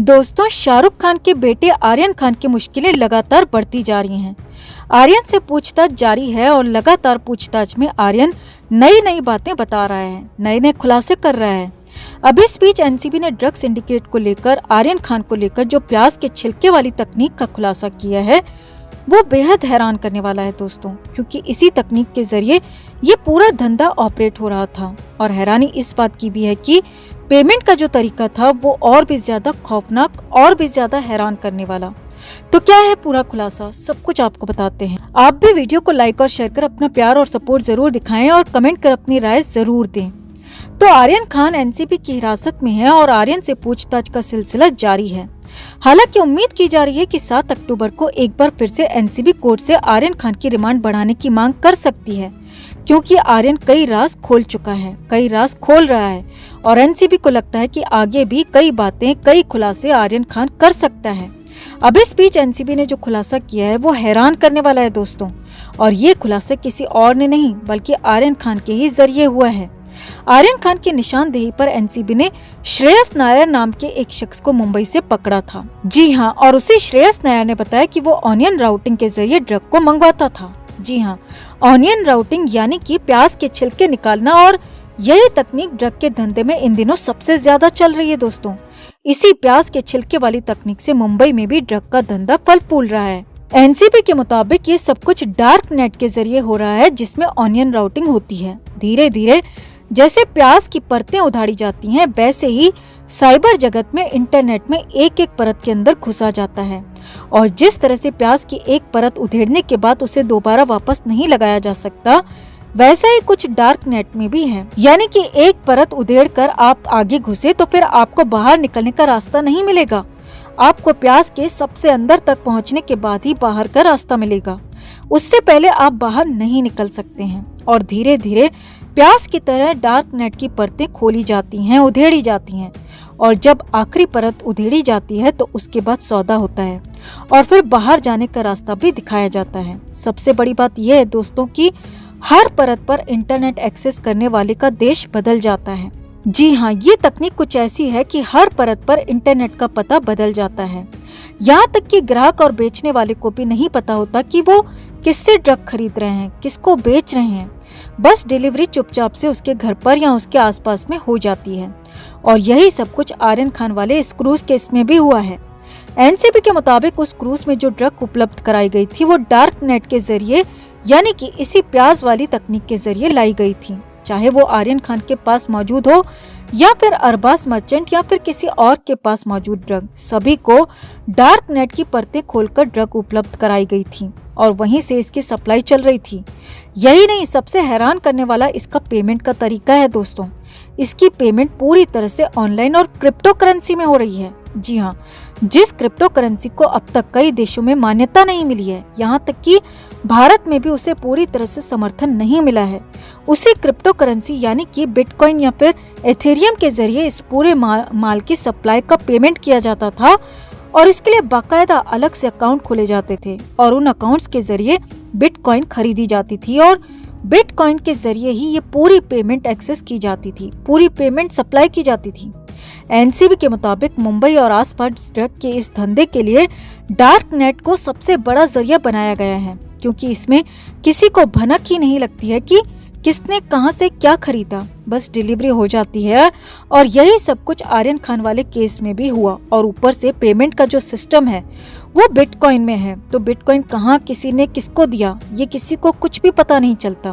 दोस्तों, शाहरुख खान के बेटे आर्यन खान की मुश्किलें लगातार बढ़ती जा रही हैं। आर्यन से पूछताछ जारी है और लगातार पूछताछ में आर्यन नई नई बातें बता रहा है, नए नए खुलासे कर रहा है। अब इस बीच एनसीबी ने ड्रग सिंडिकेट को लेकर आर्यन खान को लेकर जो प्याज के छिलके वाली तकनीक का खुलासा किया है वो बेहद हैरान करने वाला है दोस्तों, क्योंकि इसी तकनीक के जरिए ये पूरा धंधा ऑपरेट हो रहा था। और हैरानी इस बात की भी है कि पेमेंट का जो तरीका था वो और भी ज्यादा खौफनाक और भी ज्यादा हैरान करने वाला। तो क्या है पूरा खुलासा, सब कुछ आपको बताते हैं। आप भी वीडियो को लाइक और शेयर कर अपना प्यार और सपोर्ट जरूर दिखाएं और कमेंट कर अपनी राय जरूर दें। तो आर्यन खान एनसीबी की हिरासत में है और आर्यन से पूछताछ का सिलसिला जारी है। हालांकि उम्मीद की जा रही है कि 7 अक्टूबर को एक बार फिर से एनसीबी कोर्ट से आर्यन खान की रिमांड बढ़ाने की मांग कर सकती है, क्योंकि आर्यन कई राज खोल चुका है, कई राज खोल रहा है और एनसीबी को लगता है कि आगे भी कई बातें, कई खुलासे आर्यन खान कर सकता है। अब इस बीच एनसीबी ने जो खुलासा किया है वो हैरान करने वाला है दोस्तों, और ये खुलासा किसी और ने नहीं बल्कि आर्यन खान के ही जरिए हुआ है। आर्यन खान की निशानदेही पर एनसीबी ने श्रेयस नायर नाम के एक शख्स को मुंबई से पकड़ा था। जी हाँ, और उसी श्रेयस नायर ने बताया कि वो ऑनियन राउटिंग के जरिए ड्रग को मंगवाता था। जी हाँ, ऑनियन राउटिंग यानी कि प्याज के छिलके निकालना, और यही तकनीक ड्रग के धंधे में इन दिनों सबसे ज्यादा चल रही है दोस्तों। इसी प्याज के छिलके वाली तकनीक से मुंबई में भी ड्रग का धंधा फल फूल रहा है। एनसीबी के मुताबिक ये सब कुछ डार्क नेट के जरिए हो रहा है, जिसमें ऑनियन राउटिंग होती है। धीरे धीरे जैसे प्याज की परतें उधारी जाती हैं, वैसे ही साइबर जगत में इंटरनेट में एक एक परत के अंदर घुसा जाता है। और जिस तरह से प्याज की एक परत उधेड़ने के बाद उसे दोबारा वापस नहीं लगाया जा सकता, वैसा ही कुछ डार्क नेट में भी है। यानी कि एक परत उधेड़कर आप आगे घुसे तो फिर आपको बाहर निकलने का रास्ता नहीं मिलेगा। आपको प्याज के सबसे अंदर तक पहुंचने के बाद ही बाहर का रास्ता मिलेगा, उससे पहले आप बाहर नहीं निकल सकते हैं। और धीरे धीरे प्याज की तरह डार्क नेट की परतें खोली जाती हैं, उधेड़ी जाती हैं, और जब आखिरी परत उधेड़ी जाती है तो उसके बाद सौदा होता है और फिर बाहर जाने का रास्ता भी दिखाया जाता है। सबसे बड़ी बात यह है दोस्तों कि हर परत पर इंटरनेट एक्सेस करने वाले का देश बदल जाता है। जी हाँ, ये तकनीक कुछ ऐसी है कि हर परत पर इंटरनेट का पता बदल जाता है। यहाँ तक कि ग्राहक और बेचने वाले को भी नहीं पता होता कि वो किससे ड्रग खरीद रहे हैं, किसको बेच रहे हैं। बस डिलीवरी चुपचाप से उसके घर पर या उसके आसपास में हो जाती है। और यही सब कुछ आर्यन खान वाले इस क्रूज केस में भी हुआ है। एनसीबी के मुताबिक उस क्रूज में जो ड्रग उपलब्ध कराई गई थी वो डार्क नेट के जरिए यानी कि इसी प्याज वाली तकनीक के जरिए लाई गई थी। चाहे वो आर्यन खान के पास मौजूद हो या फिर अरबाज मर्चेंट या फिर किसी और के पास मौजूद ड्रग, सभी को डार्क नेट की परतें खोलकर ड्रग उपलब्ध कराई गई थी और वहीं से इसकी सप्लाई चल रही थी। यही नहीं, सबसे हैरान करने वाला इसका पेमेंट का तरीका है दोस्तों। इसकी पेमेंट पूरी तरह से ऑनलाइन और क्रिप्टो करेंसी में हो रही है। जी हाँ, जिस क्रिप्टो करेंसी को अब तक कई देशों में मान्यता नहीं मिली है, यहाँ तक कि भारत में भी उसे पूरी तरह से समर्थन नहीं मिला है। उसी क्रिप्टो करेंसी यानी कि बिटकॉइन या फिर एथेरियम के जरिए इस पूरे माल की सप्लाई का पेमेंट किया जाता था और इसके लिए बाकायदा अलग से अकाउंट खोले जाते थे और उन अकाउंट्स के जरिए बिटकॉइन खरीदी जाती थी और बिटकॉइन के जरिए ही ये पूरी पेमेंट एक्सेस की जाती थी, पूरी पेमेंट सप्लाई की जाती थी। एनसीबी के मुताबिक मुंबई और आसपास ड्रग के इस धंधे के लिए डार्क नेट को सबसे बड़ा जरिया बनाया गया है, क्योंकि इसमें किसी को भनक ही नहीं लगती है कि किसने कहां से क्या खरीदा, बस डिलीवरी हो जाती है। और यही सब कुछ आर्यन खान वाले केस में भी हुआ। और ऊपर से पेमेंट का जो सिस्टम है वो बिटकॉइन में है, तो बिटकॉइन कहां किसी ने किसको दिया ये किसी को कुछ भी पता नहीं चलता।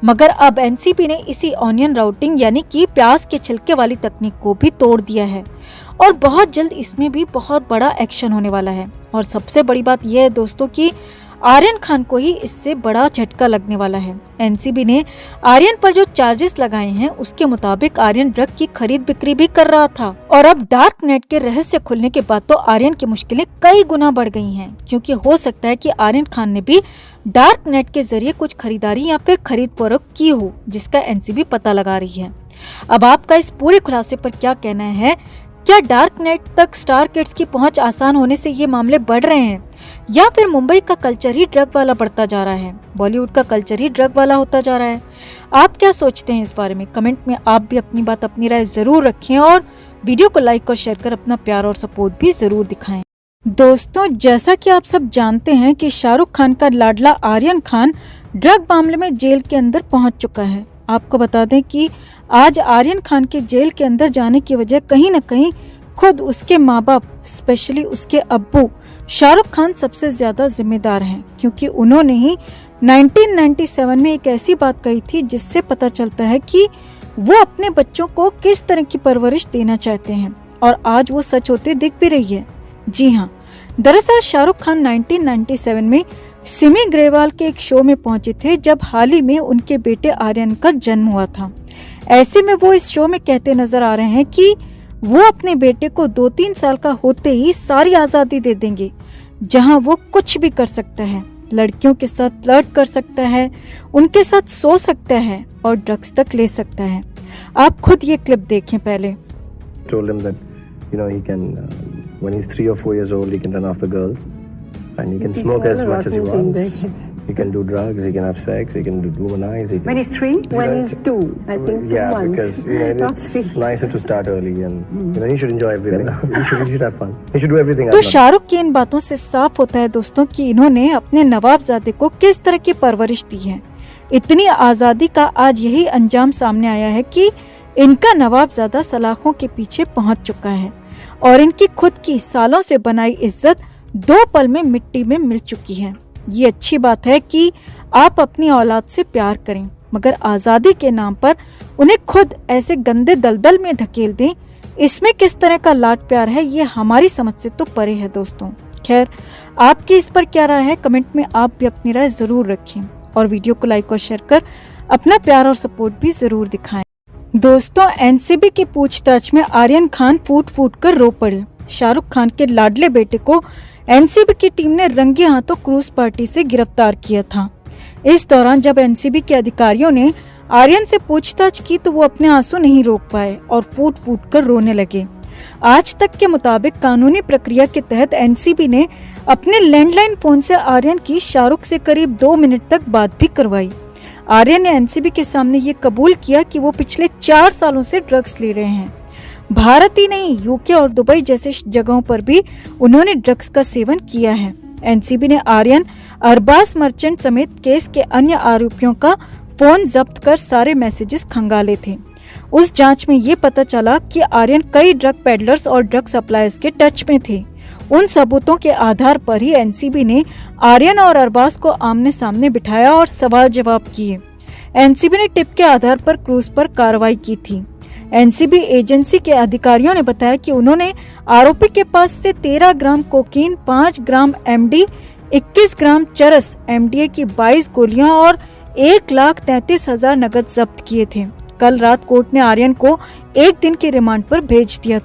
मगर अब एनसीबी ने इसी ऑनियन राउटिंग यानी कि प्याज के छिलके वाली तकनीक को भी तोड़ दिया है और बहुत जल्द इसमें भी बहुत बड़ा एक्शन होने वाला है। और सबसे बड़ी बात यह है दोस्तों कि आर्यन खान को ही इससे बड़ा झटका लगने वाला है। एनसीबी ने आर्यन पर जो चार्जेस लगाए हैं उसके मुताबिक आर्यन ड्रग की खरीद बिक्री भी कर रहा था और अब डार्क नेट के रहस्य खुलने के बाद तो आर्यन की मुश्किलें कई गुना बढ़ गई हैं, क्योंकि हो सकता है कि आर्यन खान ने भी डार्क नेट के जरिए कुछ खरीदारी या फिर खरीद फरोख्त की हो, जिसका एनसीबी पता लगा रही है। अब आपका इस पूरे खुलासे पर क्या कहना है? क्या डार्क नेट तक स्टार किड्स की पहुंच आसान होने से ये मामले बढ़ रहे हैं या फिर मुंबई का कल्चर ही ड्रग वाला बढ़ता जा रहा है, बॉलीवुड का कल्चर ही ड्रग वाला होता जा रहा है? आप क्या सोचते हैं इस बारे में? कमेंट में आप भी अपनी बात, अपनी राय जरूर रखें और वीडियो को लाइक और शेयर कर अपना प्यार और सपोर्ट भी जरूर दिखाएं। दोस्तों, जैसा कि आप सब जानते हैं कि शाहरुख खान का लाडला आर्यन खान ड्रग मामले में जेल के अंदर पहुंच चुका है। आपको बता दें कि आज आर्यन खान के जेल के अंदर जाने की वजह कहीं न कहीं खुद उसके माँ बाप, स्पेशली उसके अब्बू शाहरुख खान सबसे ज्यादा जिम्मेदार हैं, क्योंकि उन्होंने ही 1997 में एक ऐसी बात कही थी जिससे पता चलता है कि वो अपने बच्चों को किस तरह की परवरिश देना चाहते हैं, और आज वो सच होते दिख भी रही है। जी हाँ, दरअसल शाहरुख खान 1997 में सिमी ग्रेवाल के एक शो में पहुंचे थे, जब हाल ही में उनके बेटे आर्यन का जन्म हुआ था। ऐसे में वो इस शो में कहते नजर आ रहे हैं कि वो अपने बेटे को 2-3 साल का होते ही सारी आजादी दे देंगे, जहां वो कुछ भी कर सकता है, लड़कियों के साथ फ्लर्ट कर सकता है, उनके साथ सो सकता है और ड्रग्स तक ले सकता है। आप खुद ये क्लिप देखें पहले। Told him that, he can, when he's 3 or 4 years old, he can run after girls, and he can smoke as much as he wants. He can do drugs, he can have sex, he can womanize. When he's 3, when he's 2, I think. Yeah, because it's nicer to start early, and he should enjoy everything. he should have fun. He should do everything. तो शाहरुख की इन बातों से साफ होता है दोस्तों कि इन्होंने अपने नवाबजादे को किस तरह की परवरिश दी है। इतनी आजादी का आज यही अंजाम सामने आया है कि इनका नवाबजादा सलाखों के पीछे पहुंच चुका है और इनकी खुद की सालों से बनाई इज्जत 2 पल में मिट्टी में मिल चुकी है। ये अच्छी बात है कि आप अपनी औलाद से प्यार करें, मगर आजादी के नाम पर उन्हें खुद ऐसे गंदे दलदल में धकेल दें, इसमें किस तरह का लाड प्यार है, ये हमारी समझ से तो परे है दोस्तों। खैर, आपकी इस पर क्या राय है, कमेंट में आप भी अपनी राय जरूर रखें और वीडियो को लाइक और शेयर कर अपना प्यार और सपोर्ट भी जरूर दिखाएं। दोस्तों, एनसीबी की पूछताछ में आर्यन खान फूट फूट कर रो पड़े। शाहरुख खान के लाडले बेटे को एनसीबी की टीम ने रंगे हाथों क्रूज पार्टी से गिरफ्तार किया था। इस दौरान जब एनसीबी के अधिकारियों ने आर्यन से पूछताछ की तो वो अपने आंसू नहीं रोक पाए और फूट फूट कर रोने लगे। आज तक के मुताबिक कानूनी प्रक्रिया के तहत एनसीबी ने अपने लैंडलाइन फोन से आर्यन की शाहरुख से करीब 2 मिनट तक बात भी करवाई। आर्यन ने एनसीबी के सामने ये कबूल किया कि वो पिछले 4 सालों से ड्रग्स ले रहे हैं। भारत ही नहीं, यूके और दुबई जैसे जगहों पर भी उन्होंने ड्रग्स का सेवन किया है। एनसीबी ने आर्यन, अरबाज मर्चेंट समेत केस के अन्य आरोपियों का फोन जब्त कर सारे मैसेजेस खंगाले थे। उस जांच में ये पता चला कि आर्यन कई ड्रग पेडलर्स और ड्रग सप्लायर्स के टच में थे। उन सबूतों के आधार पर ही एनसीबी ने आर्यन और अरबाज को आमने सामने बिठाया और सवाल जवाब किए। एनसीबी ने टिप के आधार पर क्रूज पर कार्रवाई की थी। एनसीबी एजेंसी के अधिकारियों ने बताया कि उन्होंने आरोपी के पास से 13 ग्राम कोकीन, 5 ग्राम एमडी, 21 ग्राम चरस एमडीए की 22 गोलियां और 1,33,000 नकद जब्त किए थे। कल रात कोर्ट ने आर्यन को 1 दिन के रिमांड पर भेज दिया था।